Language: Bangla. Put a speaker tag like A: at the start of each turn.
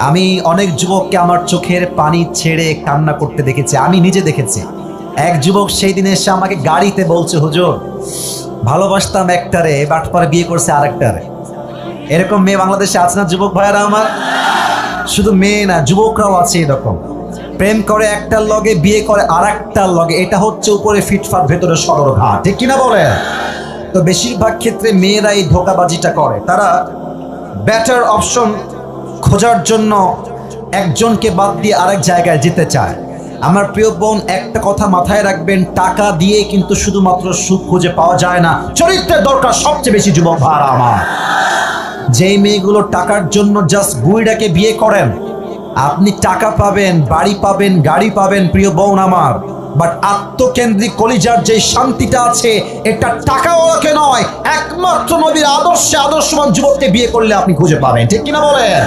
A: আমি অনেক যুবককে আমার চোখের পানি ছেড়ে কান্না করতে দেখেছি, আমি নিজে দেখেছি। এক যুবক সেই দিন এসে আমাকে গাড়িতে বলছে, হুজুর ভালোবাসতাম একটারে, বাট পরে বিয়ে করছে আরেকটারে। এরকম মেয়ে বাংলাদেশে আছে না যুবক ভাইয়ারা আমার? শুধু মেয়ে না, যুবকরাও আছে এরকম। প্রেম করে একটার লগে, বিয়ে করে আরেকটার লগে। এটা হচ্ছে উপরে ফিটফাট, ভেতরে সদরঘাট, ঠিক কিনা বলে? তো বেশিরভাগ ক্ষেত্রে মেয়েরা এই ধোঁকাবাজিটা করে। তারা বেটার অপশন খোঁজার জন্য একজনকে বাদ দিয়ে আরেক জায়গায় যেতে চায়। আমার প্রিয় বোন, একটা কথা মাথায় রাখবেন, টাকা দিয়ে কিন্তু শুধুমাত্র সুখ খুঁজে পাওয়া যায় না, চরিত্রের দরকার সবচেয়ে বেশি যুবক ভাড়া আমার। যেই মেয়েগুলো টাকার জন্য জাস্ট বুইড়াকে বিয়ে করেন, আপনি টাকা পাবেন, বাড়ি পাবেন, গাড়ি পাবেন প্রিয় বোন আমার, বাট আত্মকেন্দ্রিক কলিজার যে শান্তিটা আছে, এটা টাকাওয়ালাকে নয়, একমাত্র নবীর আদর্শে আদর্শবান যুবককে বিয়ে করলে আপনি খুঁজে পাবেন, ঠিক কিনা বলেন?